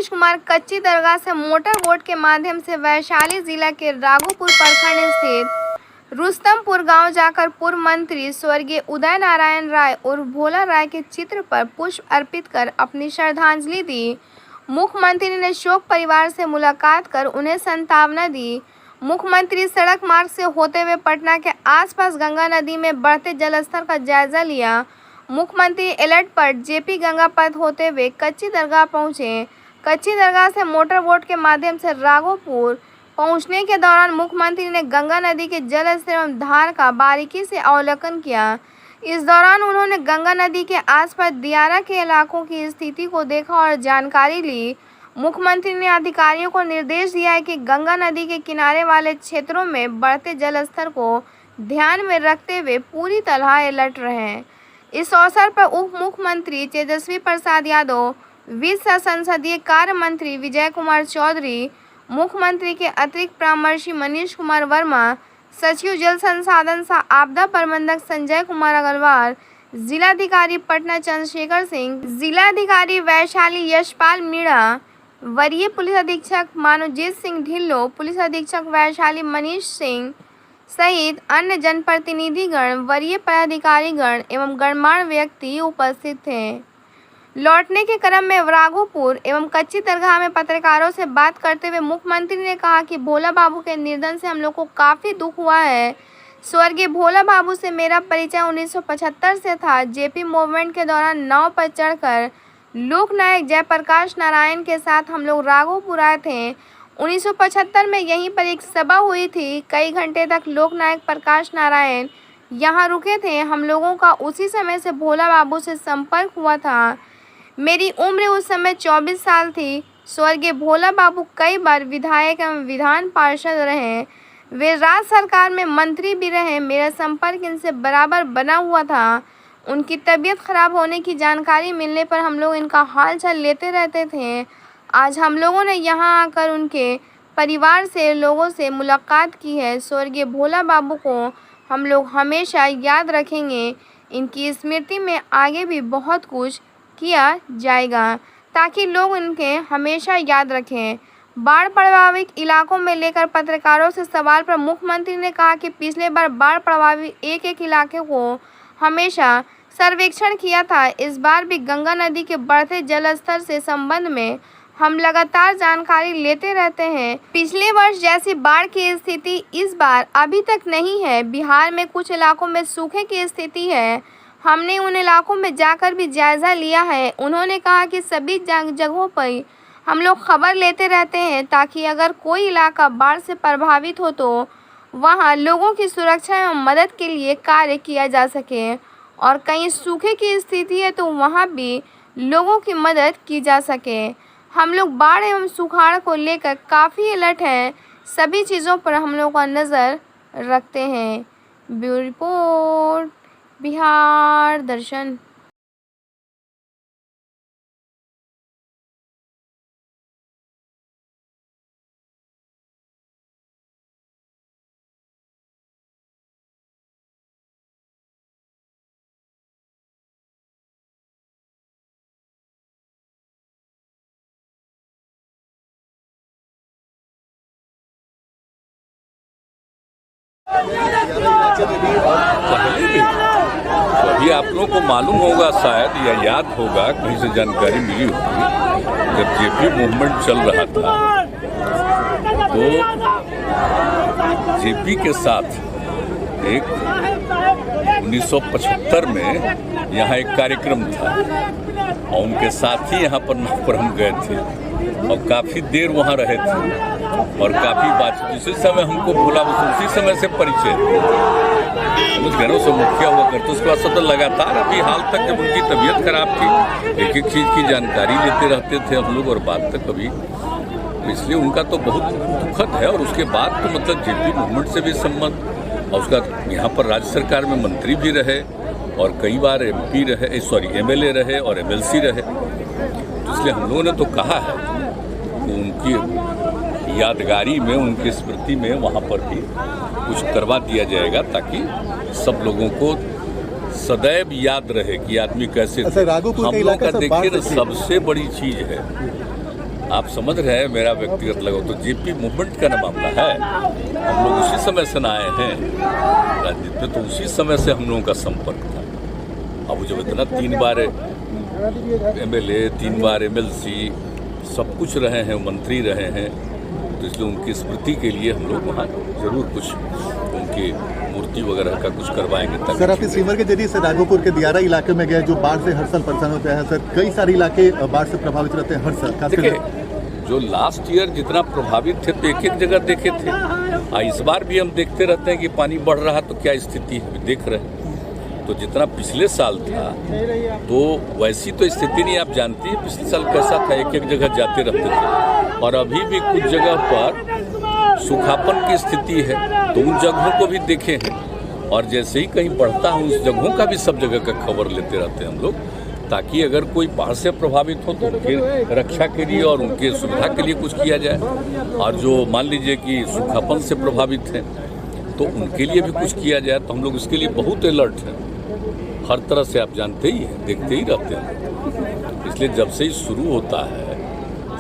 नीतीश कुमार कच्ची दरगाह से motor boat के माध्यम से वैशाली जिला के राघोपुर प्रखंड स्थित रुस्तमपुर गांव जाकर पूर्व मंत्री स्वर्गीय उदय नारायण राय और भोला राय के चित्र पर पुष्प अर्पित कर अपनी श्रद्धांजलि दी। मुख्यमंत्री ने शोक परिवार से मुलाकात कर उन्हें सांत्वना दी। मुख्यमंत्री सड़क मार्ग से होते हुए पटना के आसपास गंगा नदी में बढ़ते जलस्तर का जायजा लिया। मुख्यमंत्री एलर्ट पर जेपी गंगा पथ होते हुए कच्ची दरगाह पहुंचे। कच्ची दरगाह से मोटर बोट के माध्यम से राघोपुर पहुंचने के दौरान मुख्यमंत्री ने गंगा नदी के जल स्तर एवं धार का बारीकी से अवलोकन किया। इस दौरान उन्होंने गंगा नदी के आसपास दियारा के इलाकों की स्थिति को देखा और जानकारी ली। मुख्यमंत्री ने अधिकारियों को निर्देश दिया है कि गंगा नदी के किनारे वाले क्षेत्रों में बढ़ते जल स्तर को ध्यान में रखते हुए पूरी तरह अलर्ट रहें। इस अवसर पर उप मुख्यमंत्री तेजस्वी प्रसाद यादव, वित्त संसदीय कार्य मंत्री विजय कुमार चौधरी, मुख्यमंत्री के अतिरिक्त परामर्शी मनीष कुमार वर्मा, सचिव जल संसाधन व आपदा प्रबंधक संजय कुमार अग्रवाल, जिलाधिकारी पटना चंद्रशेखर सिंह, जिलाधिकारी वैशाली यशपाल मीणा, वरीय पुलिस अधीक्षक मानुजीत सिंह ढिल्लो, पुलिस अधीक्षक वैशाली मनीष सिंह सहित अन्य जनप्रतिनिधिगण, वरीय पदाधिकारीगण एवं गणमान्य व्यक्ति उपस्थित थे। लौटने के क्रम में राघोपुर एवं कच्ची दरगाह में पत्रकारों से बात करते हुए मुख्यमंत्री ने कहा कि भोला बाबू के निधन से हम लोग को काफ़ी दुख हुआ है। स्वर्गीय भोला बाबू से मेरा परिचय 1975 से था। जेपी मूवमेंट के दौरान नाव पर चढ़कर लोकनायक जयप्रकाश नारायण के साथ हम लोग राघोपुर आए थे। 1975 में यहीं पर एक सभा हुई थी। कई घंटे तक लोकनायक प्रकाश नारायण यहाँ रुके थे। हम लोगों का उसी समय से भोला बाबू से संपर्क हुआ था। मेरी उम्र उस समय 24 साल थी। स्वर्गीय भोला बाबू कई बार विधायक एवं विधान पार्षद रहे। वे राज्य सरकार में मंत्री भी रहे। मेरा संपर्क इनसे बराबर बना हुआ था। उनकी तबीयत खराब होने की जानकारी मिलने पर हम लोग इनका हालचाल लेते रहते थे। आज हम लोगों ने यहाँ आकर उनके परिवार से लोगों से मुलाकात की है। स्वर्गीय भोला बाबू को हम लोग हमेशा याद रखेंगे। इनकी स्मृति में आगे भी बहुत कुछ किया जाएगा ताकि लोग इनके हमेशा याद रखें। बाढ़ प्रभावित इलाकों में लेकर पत्रकारों से सवाल पर मुख्यमंत्री ने कहा कि पिछले बार बाढ़ प्रभावित एक इलाके को हमेशा सर्वेक्षण किया था। इस बार भी गंगा नदी के बढ़ते जल स्तर से संबंध में हम लगातार जानकारी लेते रहते हैं। पिछले वर्ष जैसी बाढ़ की स्थिति इस बार अभी तक नहीं है। बिहार में कुछ इलाकों में सूखे की स्थिति है। हमने उन इलाकों में जाकर भी जायज़ा लिया है। उन्होंने कहा कि सभी जगहों पर हम लोग खबर लेते रहते हैं ताकि अगर कोई इलाका बाढ़ से प्रभावित हो तो वहां लोगों की सुरक्षा एवं मदद के लिए कार्य किया जा सके और कहीं सूखे की स्थिति है तो वहां भी लोगों की मदद की जा सके। हम लोग बाढ़ एवं सुखाड़ को लेकर काफ़ी अलर्ट हैं। सभी चीज़ों पर हम लोग का नज़र रखते हैं। ब्यूरो रिपोर्ट, बिहार दर्शन। अभी आप लोगों को मालूम होगा शायद या याद होगा, कहीं से जानकारी मिली होगी, जब जेपी मूवमेंट चल रहा था तो जेपी के साथ एक 1975 में यहाँ एक कार्यक्रम था और उनके साथ ही यहाँ पर हम गए थे और काफ़ी देर वहाँ रहे थे और काफ़ी बातचीत। जिस समय हमको भोला उसी समय से परिचय कुछ घरों से मुखिया हुआ करते। उसके बाद सतत लगातार अभी हाल तक जब उनकी तबीयत खराब थी एक चीज़ की जानकारी लेते रहते थे हम लोग और बात तक कभी, इसलिए उनका तो बहुत दुखद है। और उसके बाद तो मतलब जेपी मूवमेंट से भी संबंध और उसका यहाँ पर राज्य सरकार में मंत्री भी रहे और कई बार MP रहे, MLA रहे और MLC रहे। तो इसलिए हम लोगों ने तो कहा है कि उनकी यादगारी में, उनकी स्मृति में वहाँ पर भी कुछ करवा दिया जाएगा ताकि सब लोगों को सदैव याद रहे कि आदमी कैसे। हम लोग का देखिए ना, सबसे बड़ी चीज़ है आप समझ रहे हैं मेरा व्यक्तिगत लगाव तो जेपी मूवमेंट का ना मामला है। हम लोग उसी समय से ना आए हैं राजनीति में, तो उसी समय से हम लोगों का संपर्क था। अब जब इतना 3 बार MLA 3 बार MLC सब कुछ रहे हैं, मंत्री रहे हैं, तो इसलिए उनकी स्मृति के लिए हम लोग वहाँ जरूर कुछ उनकी मूर्ति वगैरह का कुछ करवाएंगे। सर, आपके स्टीमर के जरिए से राघोपुर के दियारा इलाके में गए जो बाढ़ से हर साल परेशान होते हैं सर, कई सारे इलाके बाढ़ से प्रभावित रहते हैं हर साल। देखिए, जो लास्ट ईयर जितना प्रभावित थे तो एक जगह देखे थे, इस बार भी हम देखते रहते हैं कि पानी बढ़ रहा तो क्या स्थिति है, देख रहे हैं। तो जितना पिछले साल था तो वैसी तो स्थिति नहीं, आप जानती है पिछले साल कैसा था, एक जगह जाते रहते थे। और अभी भी कुछ जगह पर सूखापन की स्थिति है, तो उन जगहों को भी देखे हैं। और जैसे ही कहीं बढ़ता है उस जगहों का भी सब जगह का खबर लेते रहते हैं हम लोग, ताकि अगर कोई बाढ़ से प्रभावित हो तो उनके रक्षा के लिए और उनके सुविधा के लिए कुछ किया जाए। और जो मान लीजिए कि सूखापन से प्रभावित हैं तो उनके लिए भी कुछ किया जाए। तो हम लोग इसके लिए बहुत अलर्ट हैं, हर तरह से आप जानते ही हैं, देखते ही रहते हैं। इसलिए जब से ही शुरू होता है,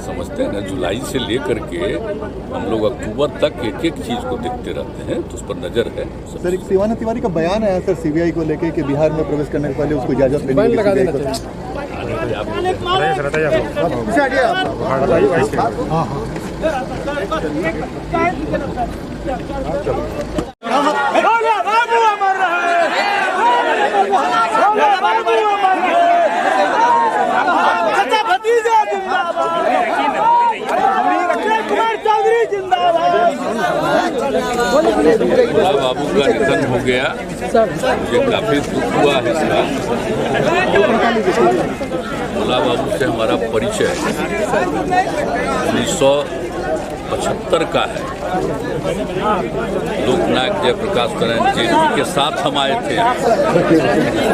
समझते हैं ना, जुलाई से लेकर के हम लोग अक्टूबर तक एक चीज़ को देखते रहते हैं, तो उस पर नज़र है। सर, एक शिवानंद तिवारी का बयान आया सर CBI को लेके कि बिहार में प्रवेश करने से पहले उसको इजाजत लेनी होगी। भोला बाबू का निधन हो गया, मुझे काफी दुख हुआ है इसका। भोला बाबू से हमारा परिचय 1975 का है। लोकनायक जयप्रकाश नारायण जेपी के साथ हम आए थे।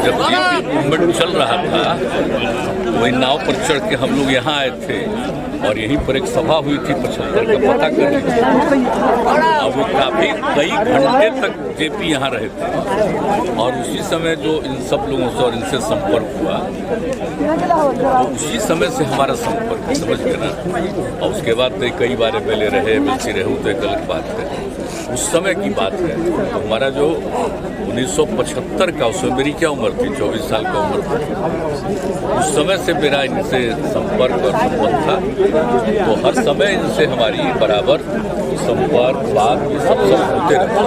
जब जेपी मूवमेंट चल रहा था वही नाव पर चढ़ के हम लोग यहाँ आए थे और यहीं पर एक सभा हुई थी 75 का पता करने। अब वो काफी कई घंटे तक जेपी यहाँ रहे थे और उसी समय जो इन सब लोगों से और इनसे संपर्क हुआ तो उसी समय से हमारा संपर्क, समझ गए ना। और उसके बाद कई बार पहले रहे, मिलती रहे, तो एक अलग बात है, उस समय की बात है। तो हमारा जो 1975 का, उसमें मेरी क्या उम्र थी, 24 साल का उम्र थी, उस समय से मेरा इनसे संपर्क और संबंध था। तो हर समय इनसे हमारी बराबर संपर्क, बात, ये सब होते रहते।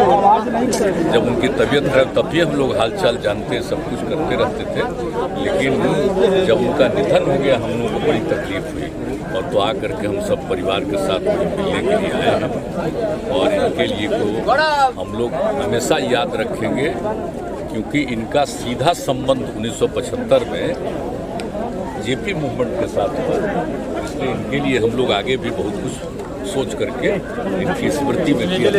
जब उनकी तबीयत खराब तब भी हम लोग हालचाल जानते, सब कुछ करते रहते थे। लेकिन जब उनका निधन हो गया हम लोगों को बड़ी तकलीफ हुई और तो आकर के हम सब परिवार के साथ मिलने के लिए आए हैं। और इनके लिए को हम लोग हमेशा याद रखेंगे क्योंकि इनका सीधा संबंध 1975 में जेपी मूवमेंट के साथ हुआ। इसलिए इनके लिए हम लोग आगे भी बहुत कुछ सोच करके इनकी स्मृति में किया।